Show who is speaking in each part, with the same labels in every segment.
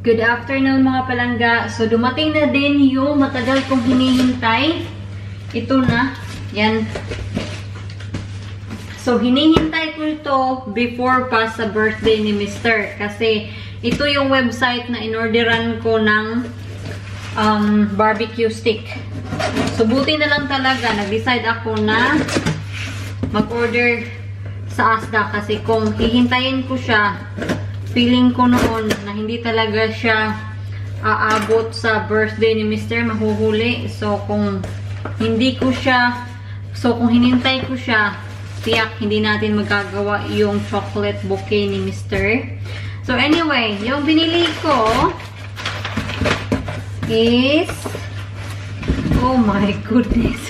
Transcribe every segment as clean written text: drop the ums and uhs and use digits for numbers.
Speaker 1: Good afternoon mga palangga. So dumating na din yung matagal kong hinihintay. Ito na. Yan. So hinihintay ko ito before pa sa birthday ni Mr. Kasi ito yung website na inorderan ko ng barbecue stick. So buti na lang talaga. Nag-decide ako na mag-order sa Asda. Kasi kung hihintayin ko siya, feeling ko noon na hindi talaga siya aabot sa birthday ni Mr. Mahuhuli. So, kung hinintay ko siya, tiyak hindi natin magagawa yung chocolate bouquet ni Mr. So, anyway, yung binili ko is, oh my goodness.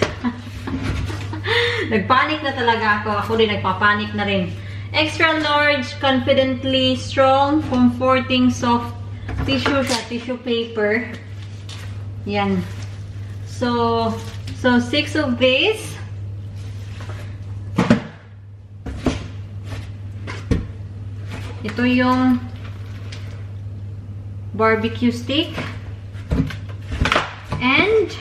Speaker 1: Nagpanic na talaga ako. Ako din nagpapanik na rin. Extra large, confidently strong, comforting, soft tissue siya, tissue paper. Yan. So 6 of these. Ito yung barbecue stick. And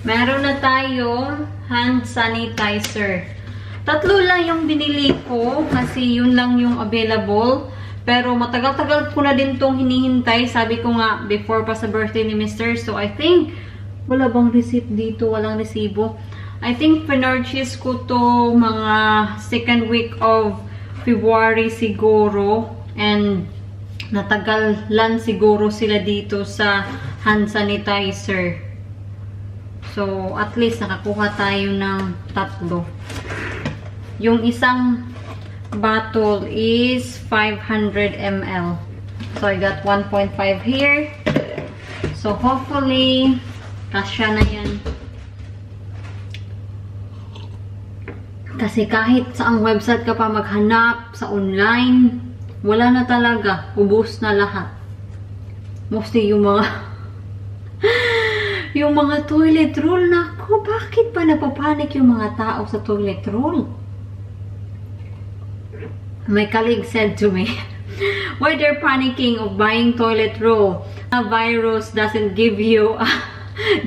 Speaker 1: meron na tayong hand sanitizer. Tatlo lang yung binili ko kasi yun lang yung available. Pero matagal-tagal ko na din tong hinihintay. Sabi ko nga before pa sa birthday ni Mr. So I think wala bang receipt dito? Walang resibo. I think pinurchase ko to mga second week of February siguro. And natagalan siguro sila dito sa hand sanitizer. So at least nakakuha tayo ng tatlo. Yung isang bottle is 500 ml. So, I got 1.5 here. So, hopefully, kasya na yan. Kasi kahit saang website ka pa maghanap, sa online, wala na talaga. Ubus na lahat. Mostly yung mga yung mga toilet roll. Naku, bakit pa napapanik yung mga tao sa toilet roll? My colleague said to me, why they're panicking of buying toilet roll? A virus doesn't give you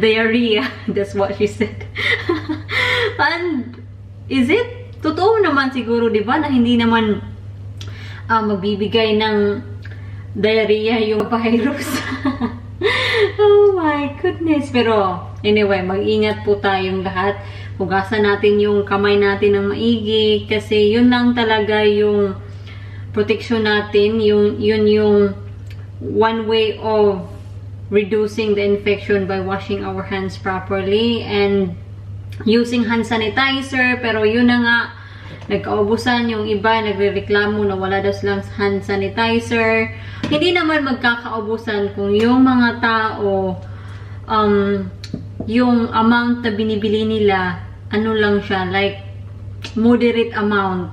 Speaker 1: diarrhea. That's what she said. And is it? Totoo naman siguro, di ba? Na hindi naman magbibigay ng diarrhea yung virus. Oh my goodness. Pero anyway, mag-ingat po tayong lahat. Hugasan natin yung kamay natin ng maigi kasi yun lang talaga yung protection natin. Yun yung one way of reducing the infection by washing our hands properly and using hand sanitizer. Pero yun na nga, nagkaubusan yung iba, nagrereklamo na wala daw silang hand sanitizer. Hindi naman magkakaubusan kung yung mga tao yung amount na binibili nila, ano lang siya, like, moderate amount.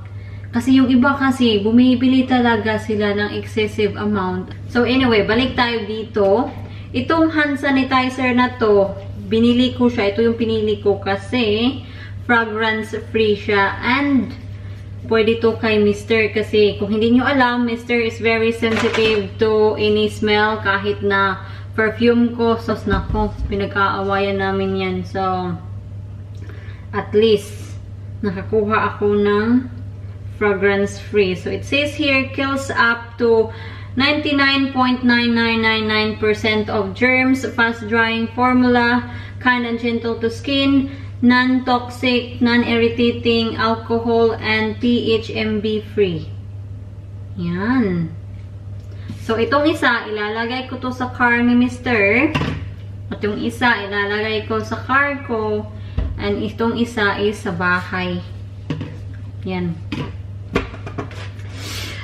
Speaker 1: Kasi yung iba kasi, bumibili talaga sila ng excessive amount. So anyway, balik tayo dito. Itong hand sanitizer na to, binili ko siya. Ito yung pinili ko kasi fragrance free siya. And pwede to kay Mr. Kasi kung hindi nyo alam, Mr. is very sensitive to any smell. Kahit na perfume ko, sos nako, pinag-aawayan namin yan. So, at least, nakakuha ako ng fragrance free. So, it says here, kills up to 99.9999% of germs, fast-drying formula, kind and gentle to skin, non-toxic, non-irritating, alcohol, and THMB free. Yan. So, itong isa, ilalagay ko to sa car ni Mr. At yung isa, ilalagay ko sa car ko. And itong isa is sa bahay. Yan.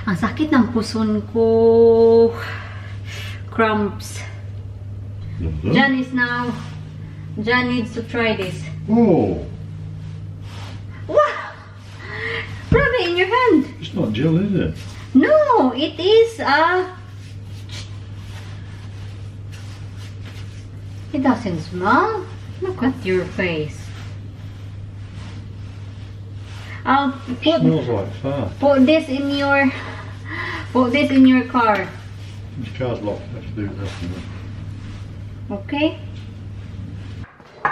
Speaker 1: Ang sakit ng puson ko. Cramps. John needs to try this.
Speaker 2: Oh,
Speaker 1: Wow! Rub it in your hand.
Speaker 2: it's not gel, is it?
Speaker 1: No, it is it doesn't smell. Look at your face. I'll
Speaker 2: Smells like fart.
Speaker 1: put this in your car.
Speaker 2: The car's locked. Let's do that.
Speaker 1: Okay.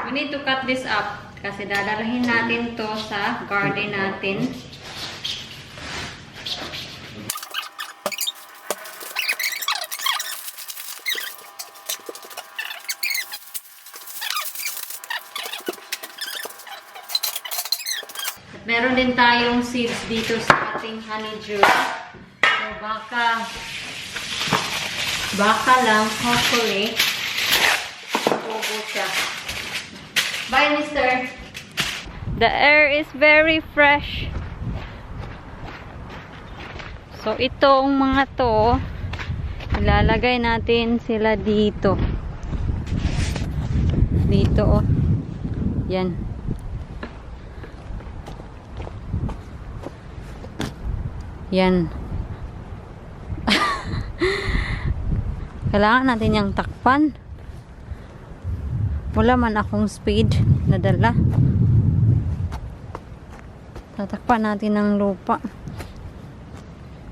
Speaker 1: We need to cut this up kasi dadalhin natin to sa garden natin. At meron din tayong seeds dito sa ating honeydew. So baka lang, hopefully, tubo siya. Bye, mister. The air is very fresh. So, itong mga to, ilalagay natin sila dito. Dito, oh. Yan. Yan. Kailangan natin yung takpan. Wala man akong spade na dala. Tatakpan natin ng lupa.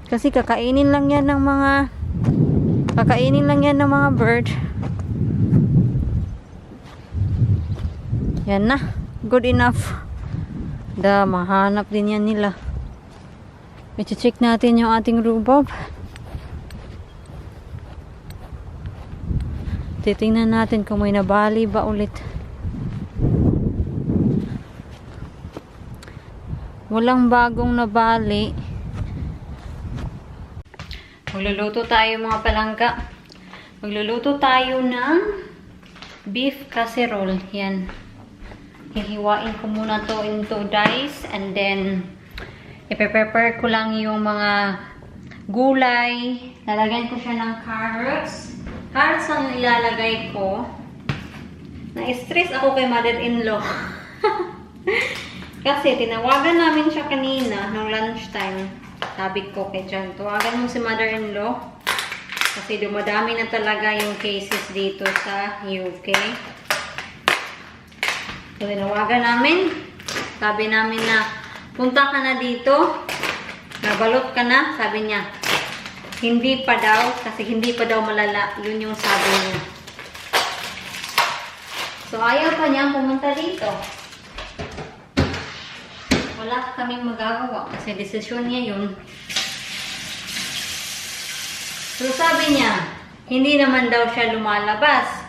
Speaker 1: Kasi kakainin lang yan ng mga bird. Yan na. Good enough. Mahanap din yan nila. I-check natin yung ating rhubarb. Titingnan natin kung may nabali ba ulit. Walang bagong nabali. Magluluto tayo mga palangga. Magluluto tayo ng beef casserole. Yan. Hihiwain ko muna to into dice and then ipe-prepare ko lang yung mga gulay. Lalagyan ko siya ng carrots. Carrots ang ilalagay ko. Na-stress ako kay mother-in-law. Kasi tinawagan namin siya kanina nung lunchtime. Sabi ko kay John, tawagan mo si mother-in-law. Kasi dumadami na talaga yung cases dito sa UK. So tinawagan namin. Sabi namin na punta ka na dito. Nabalot ka na. Sabi niya, hindi pa daw, kasi hindi pa daw malala. Yun yung sabi niya. So, ayaw pa niya pumunta dito. Wala kaming magagawa kasi desisyon niya yun. So, sabi niya, hindi naman daw siya lumalabas.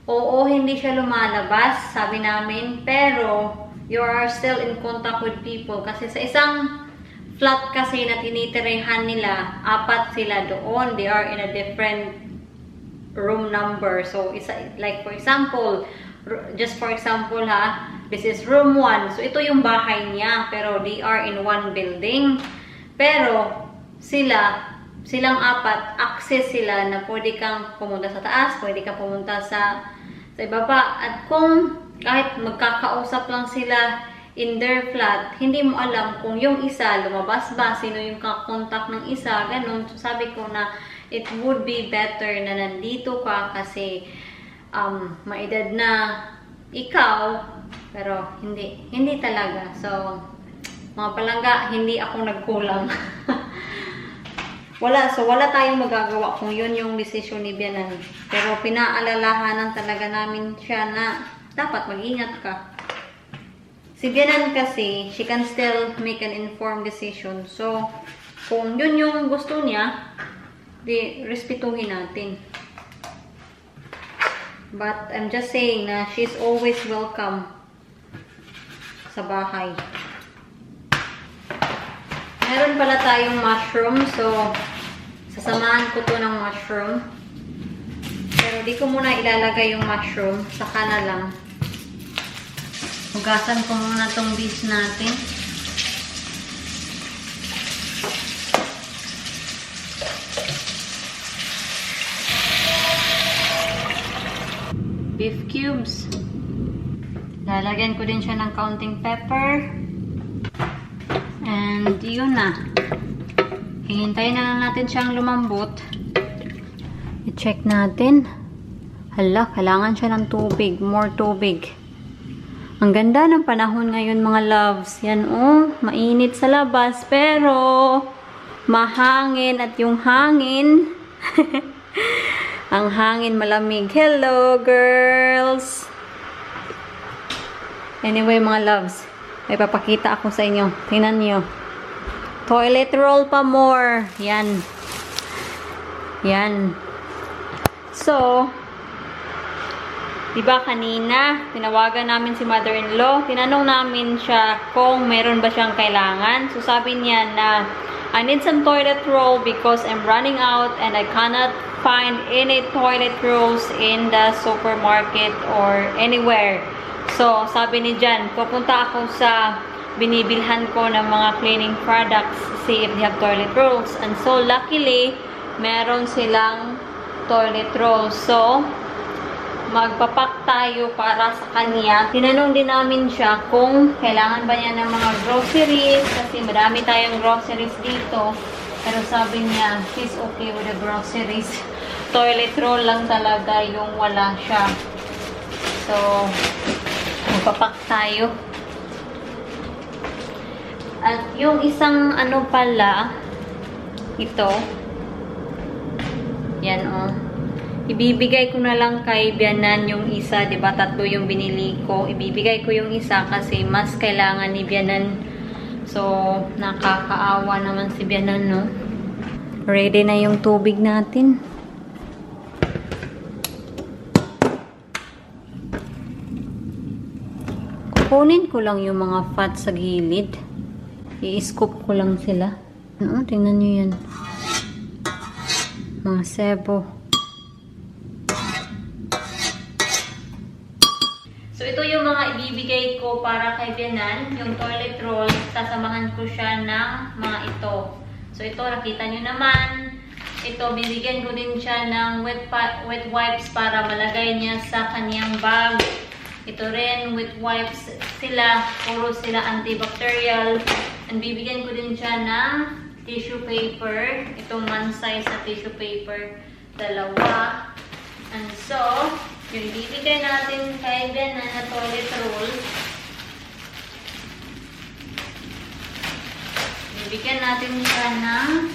Speaker 1: Oo, hindi siya lumalabas, sabi namin. Pero, you are still in contact with people. Kasi sa isang flat kasi na tinitirahan nila, 4 sila doon. They are in a different room number. So, like for example, just for example ha, this is room 1. So, ito yung bahay niya. Pero they are in one building. Pero, silang 4, access sila na pwede kang pumunta sa taas, pwede kang pumunta sa ibaba. At kung kahit magkakausap lang sila in their flat, hindi mo alam kung yung isa lumabas ba, sino yung kakontak ng isa, ganun. So, sabi ko na it would be better na nandito ka kasi maedad na ikaw, pero hindi talaga. So, mga palangga, hindi ako nagkulang. Wala tayong magagawa kung yun yung desisyon ni Bianan. Pero pinaalalahanan talaga namin siya na dapat mag-ingat ka. Si Bianan kasi, she can still make an informed decision. So, kung yun yung gusto niya, di respetuhin natin. But, I'm just saying na she's always welcome sa bahay. Meron pala tayong mushroom. So, sasamahan ko to ng mushroom. Pero di ko muna ilalagay yung mushroom. Saka na lang. Hugasan ko muna tong beef natin. Beef cubes. Lalagyan ko din siya ng kaunting pepper. And yun na. Hihintayin na lang natin siyang lumambot. I-check natin. Hala, kailangan siya ng tubig. More tubig. Ang ganda ng panahon ngayon mga loves. Yan oh, mainit sa labas. Pero, mahangin at yung hangin. Ang hangin malamig. Hello, girls! Anyway, mga loves, may papakita ako sa inyo. Tingnan nyo. Toilet roll pa more. Yan. Yan. So, diba kanina, tinawagan namin si mother-in-law. Tinanong namin siya kung meron ba siyang kailangan. So, sabi niya na, I need some toilet roll because I'm running out and I cannot find any toilet rolls in the supermarket or anywhere. So, sabi ni Jan, pupunta ako sa binibilhan ko ng mga cleaning products, see if they have toilet rolls. And so, luckily, meron silang toilet rolls. So, magpapak tayo para sa kanya. Tinanong din namin siya kung kailangan ba niya ng mga groceries kasi madami tayong groceries dito. Pero sabi niya, she's okay with the groceries. Toilet roll lang talaga yung wala siya. So, magpapak tayo. At yung isang ano pala, ito. Yan o. Ibibigay ko na lang kay Bianan yung isa, 'di ba? Tatlo yung binili ko. Ibibigay ko yung isa kasi mas kailangan ni Bianan. So, nakakaawa naman si Bianan, no? Ready na yung tubig natin. Kukunin ko lang yung mga fat sa gilid. I-scoop ko lang sila. Tingnan nyo yan. Mga sebo. So, ito yung mga ibibigay ko para kay Bianan. Yung toilet roll, sasamahan ko siya ng mga ito. So, ito, nakita nyo naman. Ito, binigyan ko din siya ng wet wipes para malagay niya sa kanyang bag. Ito rin, wet wipes sila. Puro sila antibacterial. And bibigyan ko din siya ng tissue paper. Itong one size na tissue paper. Dalawa. And so, yung bibigay natin kay Bianan na toilet roll, bibigyan natin siya ng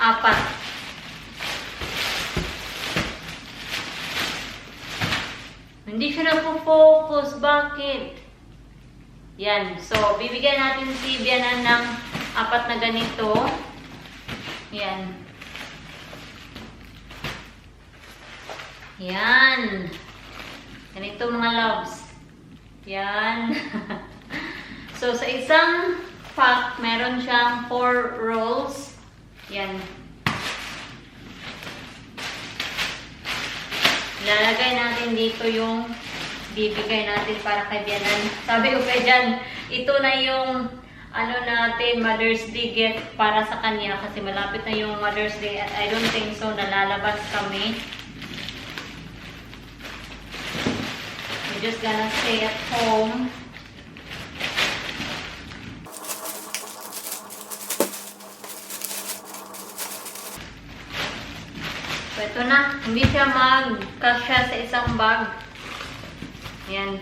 Speaker 1: 4. Hindi siya nagpo-focus. Bakit? Yan. So, bibigyan natin si Bianan ng 4 na ganito. Yan. Yan. Ganito mga loves. Yan. So, sa isang pack, meron siyang 4 rolls. Yan. Lalagay natin dito yung bibigay natin para kay Bianan. Sabi ko kay Jan, ito na yung ano natin, Mother's Day gift para sa kanya kasi malapit na yung Mother's Day at I don't think so nalalabas kami. We're just gonna stay at home. So, ito na. Hindi siya magkasya sa isang bag. Ayan.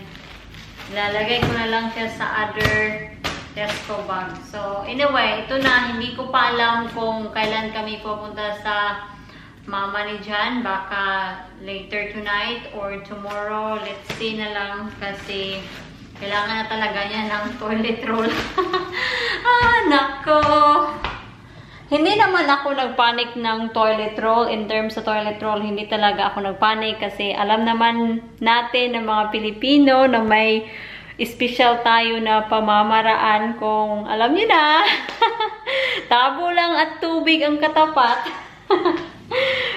Speaker 1: Lalagay ko na lang siya sa other Tesco bag. So, anyway, ito na. Hindi ko pa alam kung kailan kami pupunta sa mama ni Jan. Baka later tonight or tomorrow. Let's see na lang kasi kailangan na talaga niya ng toilet roll. Nako! Hindi naman ako nagpanik ng toilet roll. In terms sa toilet roll, hindi talaga ako nagpanik kasi alam naman natin ng mga Pilipino na may special tayo na pamamaraan kung alam niyo na. Tabo lang at tubig ang katapat.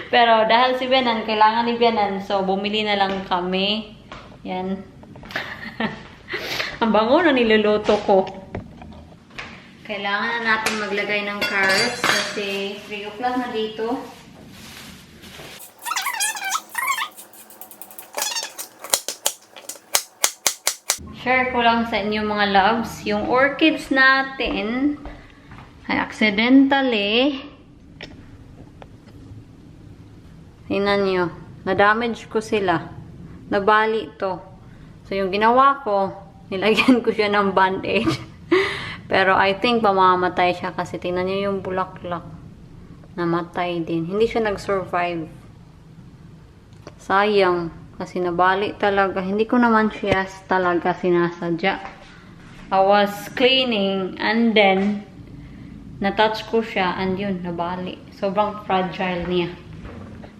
Speaker 1: Pero dahil si Bianan, kailangan ni Bianan, so bumili na lang kami. Yan. Ang bango na niluluto ko. Kailangan na natin maglagay ng carrots kasi 3 o'clock na dito. Share ko lang sa inyo mga loves. Yung orchids natin ay accidentally, tingnan nyo, na-damage ko sila. Nabali to. So yung ginawa ko, nilagyan ko siya ng band-aid. Pero I think mamamatay siya kasi tingnan niyo yung bulaklak. Namatay din. Hindi siya nag-survive. Sayang. Kasi nabali talaga. Hindi ko naman siya talaga sinasadya. I was cleaning and then na-touch ko siya and yun, nabali. Sobrang fragile niya.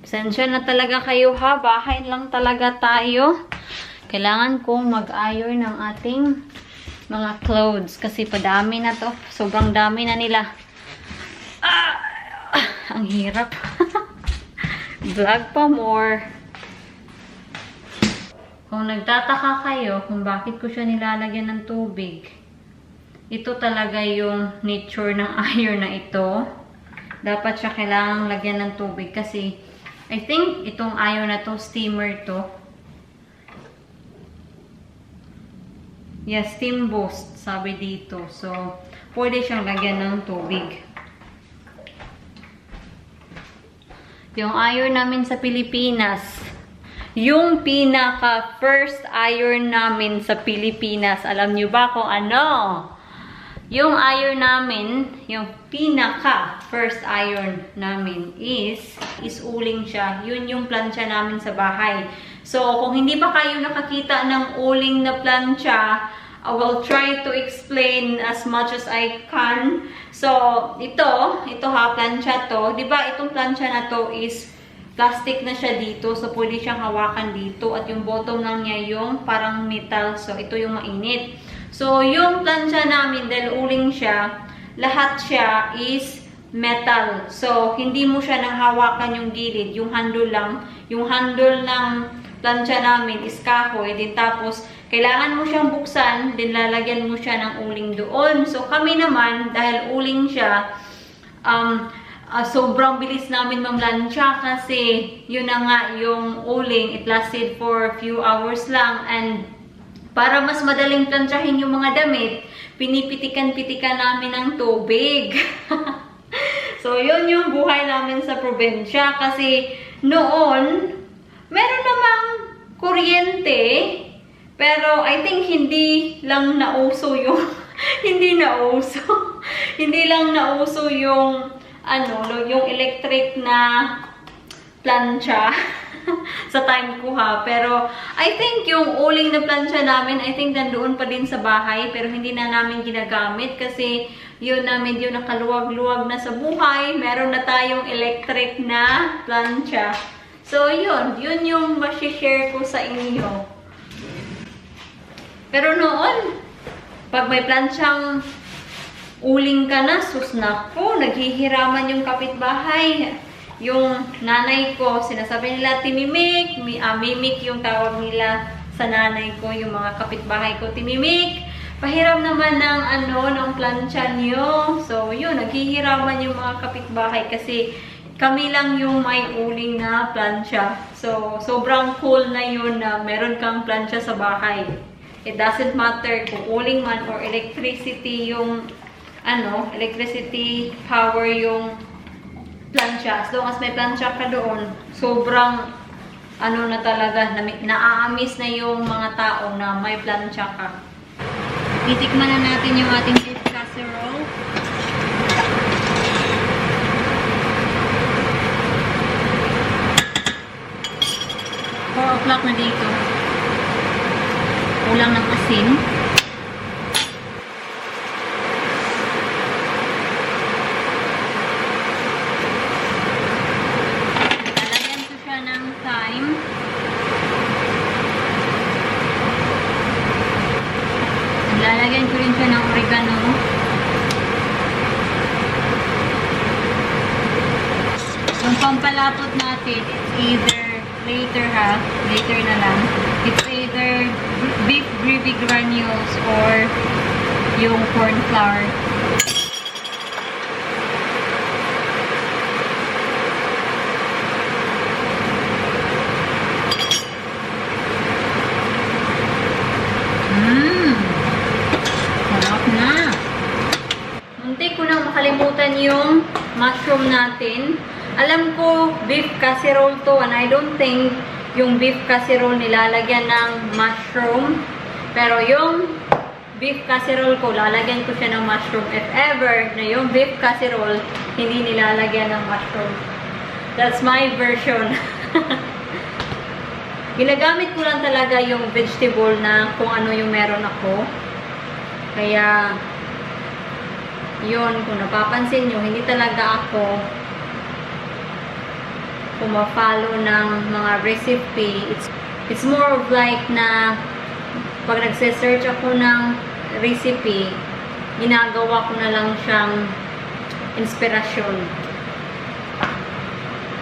Speaker 1: Pasensya na talaga kayo ha. Bahay lang talaga tayo. Kailangan kong mag-iron ng ating mga clothes kasi padami na to. Sobrang dami na nila. Ang hirap. Vlog pa more. Kung nagtataka kayo kung bakit ko siya nilalagyan ng tubig, ito talaga yung nature ng iron na ito. Dapat siya kailangang lagyan ng tubig kasi I think itong iron na to, steamer to. Yes, steam boost, sabi dito. So, pwede siyang lagyan ng tubig. Yung iron namin sa Pilipinas, yung pinaka first iron namin sa Pilipinas, alam nyo ba kung ano? Yung iron namin, yung pinaka first iron namin is uling siya. Yun yung plancha namin sa bahay. So, kung hindi pa kayo nakakita ng uling na plancha, I will try to explain as much as I can. So, ito ha, plancha to. Diba, itong plancha na to is plastic na siya dito. So, pwede siyang hawakan dito. At yung bottom lang niya yung parang metal. So, ito yung mainit. So, yung plancha namin, dahil uling siya, lahat siya is metal. So, hindi mo siya nanghawakan yung gilid. Yung handle lang. Yung handle ng plancha namin is kahoy. Din tapos, kailangan mo siyang buksan, din lalagyan mo siya ng uling doon. So, kami naman, dahil uling siya, sobrang bilis namin mamlansya kasi yun na nga yung uling. It lasted for a few hours lang. And para mas madaling plansyahin yung mga damit, pinipitikan-pitikan namin ng tubig. So, yun yung buhay namin sa probinsya. Kasi noon, meron namang kuryente, pero I think hindi lang nauso yung hindi lang nauso yung yung electric na plancha sa time ko ha. Pero I think yung uling na plancha namin, I think nandoon pa din sa bahay, pero hindi na namin ginagamit kasi yun namin yung nakaluwag-luwag na sa buhay. Meron na tayong electric na plancha. So yun yung ma-share ko sa inyo. Pero noon, pag may planchang uling ka na, sus nako, naghihiraman yung kapitbahay. Yung nanay ko, sinasabi nila, Timimik, Mimik yung tawag nila sa nanay ko, yung mga kapitbahay ko, Timimik, pahiram naman ng plancha niyo. So, yun, naghihiraman yung mga kapitbahay kasi kami lang yung may uling na plancha. So, sobrang cool na yun na meron kang plancha sa bahay. It doesn't matter kung uling man or electricity yung electricity power yung plancha. As long as may plancha ka doon, sobrang na talaga, naaamis na yung mga tao na may plancha ka. Titikman na natin yung ating beef casserole. Four o'clock na dito. Kulang ng asin. Lalagyan ko siya ng thyme. Lalagyan ko rin siya ng oregano. Yung pampalapot natin, it's either later na lang. It's either beef gravy granules or yung corn flour. Sarap na. Muntik ko nang makalimutan yung mushroom natin. Alam ko, beef casserole to, and I don't think yung beef casserole nilalagyan ng mushroom. Pero yung beef casserole ko, lalagyan ko siya ng mushroom. If ever na yung beef casserole, hindi nilalagyan ng mushroom. That's my version. Ginagamit ko lang talaga yung vegetable na kung ano yung meron ako. Kaya, yun, kung napapansin nyo, hindi talaga ako pumapalo ng mga recipe. It's more of like na pag nagse-search ako ng recipe, ginagawa ko na lang siyang inspirasyon.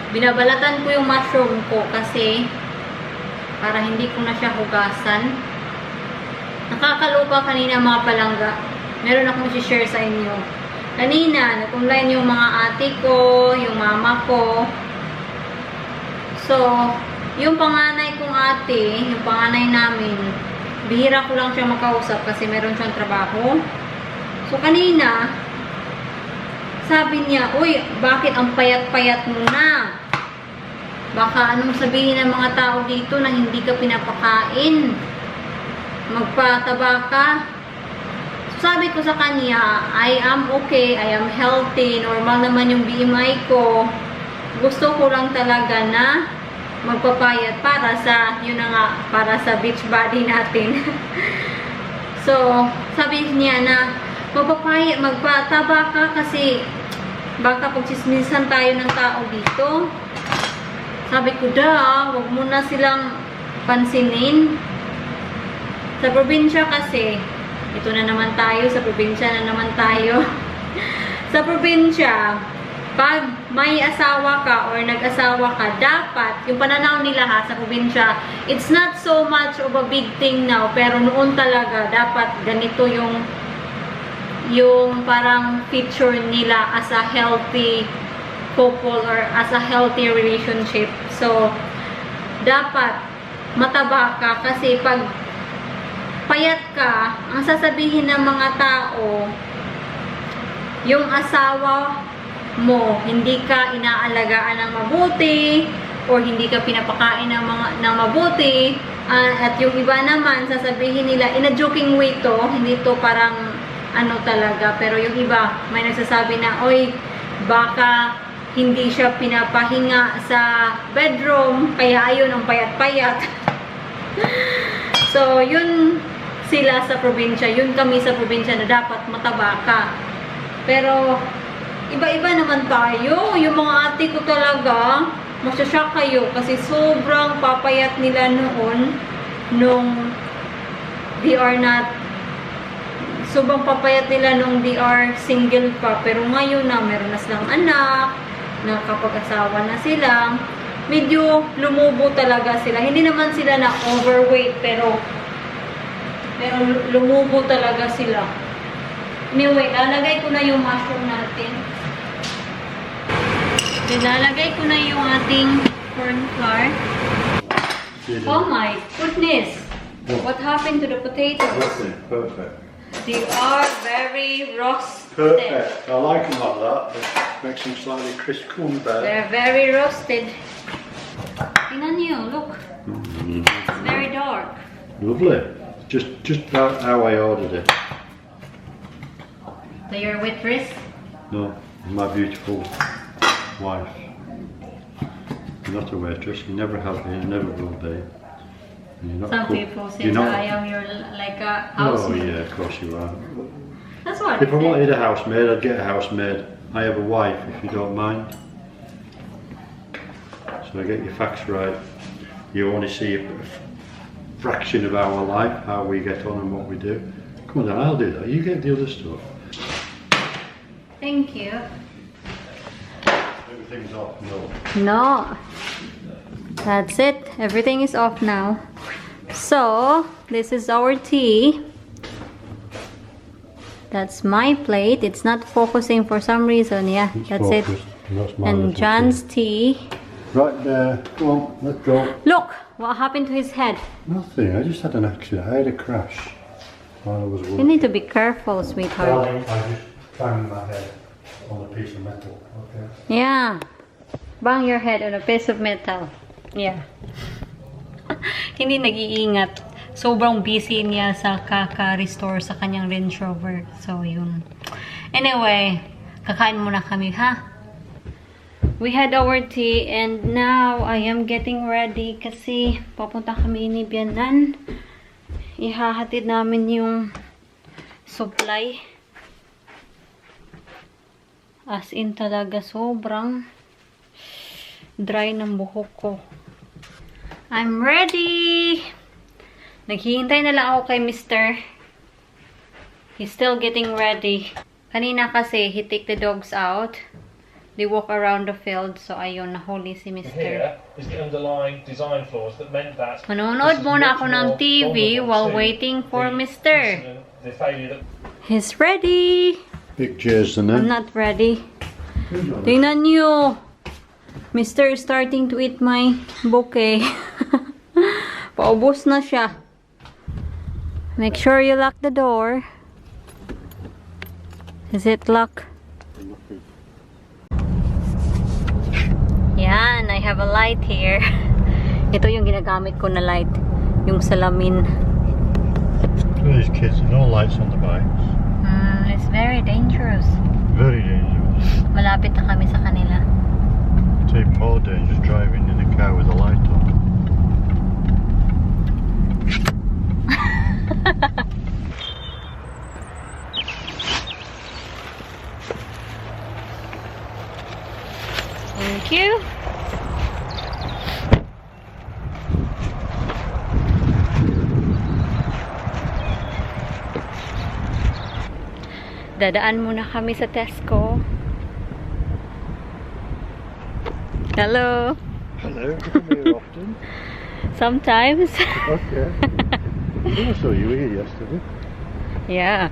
Speaker 1: Binabalatan ko yung mushroom ko kasi para hindi ko na siya hugasan. Nakakaloka kanina mga palangga. Meron akong i-share sa inyo. Kanina, nag-online yung mga ate ko, yung mama ko. So, yung panganay kong ate, yung panganay namin, bihira ko lang siya makausap kasi meron siyang trabaho. So, kanina, sabi niya, uy, bakit ang payat-payat mo na? Baka anong sabihin ng mga tao dito na hindi ka pinapakain? Magpataba ka? So, sabi ko sa kanya, I am okay, I am healthy, normal naman yung BMI ko. Gusto ko lang talaga na magpapayat para sa, yun na nga, para sa beach body natin. So, sabi niya na, magpapayat, magpataba ka kasi baka pagchismisan tayo ng tao dito. Sabi ko, wag mo na silang pansinin. Sa probinsya kasi, ito na naman tayo, sa probinsya na naman tayo. Sa probinsya, pag may asawa ka or nag-asawa ka, dapat, yung pananaw nila sa probinsya, it's not so much of a big thing now, pero noon talaga, dapat ganito yung parang feature nila as a healthy couple or as a healthy relationship. So, dapat mataba ka kasi pag payat ka, ang sasabihin ng mga tao, yung asawa mo, hindi ka inaalagaan ng mabuti or hindi ka pinapakain ng mabuti, at yung iba naman, sasabihin nila, in a joking way to, hindi to parang ano talaga, pero yung iba, may nagsasabi na, oy, baka hindi siya pinapahinga sa bedroom, kaya ayun, ang payat-payat. So, yun sila sa probinsya, yun kami sa probinsya na dapat mataba ka. Pero, iba-iba naman tayo. Yung mga ate ko talaga, masyashock kayo kasi sobrang papayat nila noon nung they are not, sobrang papayat nila nung they are single pa. Pero ngayon na, meron na silang anak, nakapag-asawa na sila, medyo lumubo talaga sila. Hindi naman sila na overweight, pero lumubo talaga sila. Anyway, lalagay ko na yung mushroom natin. Lalagay ko na yung ating corn flour. Oh my goodness! What happened to the potatoes?
Speaker 2: Perfect.
Speaker 1: They are very roasted.
Speaker 2: Perfect. I like them like that. It makes them slightly crisp. Come on, bear.
Speaker 1: They're very roasted. Tingnan niyo, look. It's very dark.
Speaker 2: Lovely. Just about how I ordered it.
Speaker 1: So you're waitress?
Speaker 2: No, my beautiful wife. You're not a waitress. You never have been. You never will be. You're not
Speaker 1: Some
Speaker 2: cook.
Speaker 1: people say
Speaker 2: You're
Speaker 1: that
Speaker 2: not.
Speaker 1: I am your like a
Speaker 2: Oh
Speaker 1: housemaid.
Speaker 2: yeah, of course you are.
Speaker 1: That's what
Speaker 2: If I
Speaker 1: I said.
Speaker 2: wanted a housemaid, I'd get a housemaid. I have a wife, if you don't mind. So I get your facts right. You only see a fraction of our life, how we get on and what we do. Come on then, I'll do that. You get the other stuff.
Speaker 1: Thank you.
Speaker 2: Everything's off, no.
Speaker 1: No. That's it. Everything is off now. So, this is our tea. That's my plate. It's not focusing for some reason. Yeah,
Speaker 2: It's
Speaker 1: that's
Speaker 2: focused.
Speaker 1: it.
Speaker 2: That's my
Speaker 1: And
Speaker 2: little
Speaker 1: John's tea.
Speaker 2: tea. Right there. Go on, let's go.
Speaker 1: Look, what happened to his head?
Speaker 2: Nothing, I just had an accident. I had a crash while I was
Speaker 1: You
Speaker 2: working.
Speaker 1: need to be careful, sweetheart.
Speaker 2: I just banged my head on a piece of metal. Okay.
Speaker 1: Yeah. Bang your head on a piece of metal. Yeah. Hindi nag-iingat. sobrang busy niya sa kaka-restore sa kanyang Range Rover. So, yun. Anyway, kakain muna kami, ha? We had our tea and now I am getting ready kasi papunta kami ni Bianan. Ihahatid namin yung supply. As in talaga, sobrang dry ng buhok ko. I'm ready! Naghihintay na lang ako kay Mr. He's still getting ready. Kanina kasi, he take the dogs out. They walk around the field. So, ayun, nahuli si Mr.
Speaker 3: Here is the underlying design flaws that meant that
Speaker 1: Manonood muna ako ng TV while waiting for Mr.
Speaker 3: The failure that
Speaker 1: He's ready!
Speaker 2: Big cheers and
Speaker 1: I'm
Speaker 2: then.
Speaker 1: not ready. Tingnan nyo! Mr. is starting to eat my bouquet. Paubos na siya. Make sure you lock the door. Is it locked? Yan, I have a light here. Ito yung ginagamit ko na light. Yung salamin.
Speaker 2: These kids, no lights on the bikes.
Speaker 1: It's very dangerous.
Speaker 2: Very dangerous.
Speaker 1: Malapit na kami sa kanila.
Speaker 2: It's even more dangerous driving in a car with a light on.
Speaker 1: Thank you. Dadaan muna kami sa Tesco. Hello.
Speaker 2: Hello, you come here often?
Speaker 1: Sometimes.
Speaker 2: Okay. I saw you here yesterday.
Speaker 1: Yeah.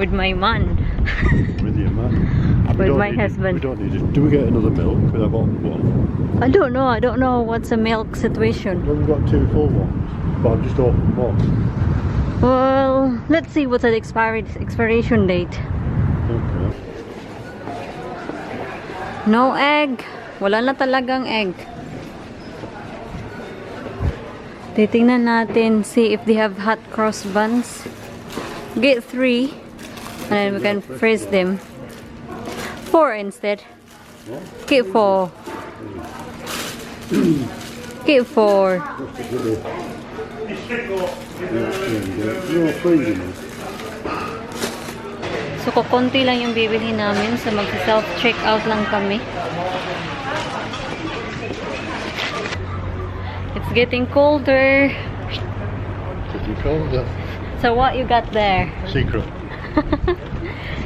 Speaker 1: With my man.
Speaker 2: With your man.
Speaker 1: With my husband.
Speaker 2: We don't need it. Do we get another milk? Because I bought one.
Speaker 1: I don't know. I don't know what's the milk situation.
Speaker 2: Well, we've got 2 full ones. But I've just opened one.
Speaker 1: Well, let's see what's the expiration date.
Speaker 2: Okay.
Speaker 1: No egg. Wala na talagang egg. Titingnan natin, see if they have hot cross buns. Get 3. And then we can freeze them. 4 instead. Get 4. Get 4. So, kukunti lang yung bibili namin. So, mag-self-checkout lang kami. It's getting colder.
Speaker 2: Getting colder.
Speaker 1: So, what you got there?
Speaker 2: Secret.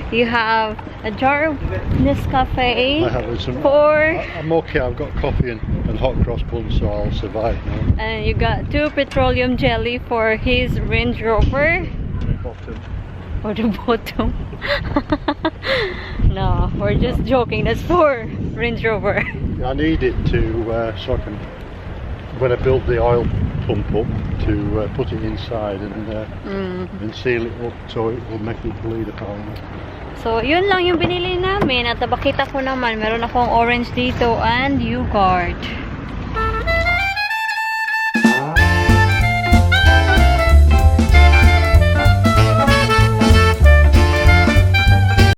Speaker 1: You have a jar of Nescafe
Speaker 2: I have some.
Speaker 1: for,
Speaker 2: I'm okay. I've got coffee and hot cross buns, so I'll survive now.
Speaker 1: and you got 2 petroleum jelly for his Range Rover.
Speaker 2: Bottom.
Speaker 1: Or the bottom. No, we're just joking. That's for Range Rover.
Speaker 2: I need it to so I can, when I build the oil pump up, to put it inside and seal it up so it will make it bleed apparently.
Speaker 1: So, yun lang yung binili namin. At nabakita ko naman, meron akong orange dito and yogurt.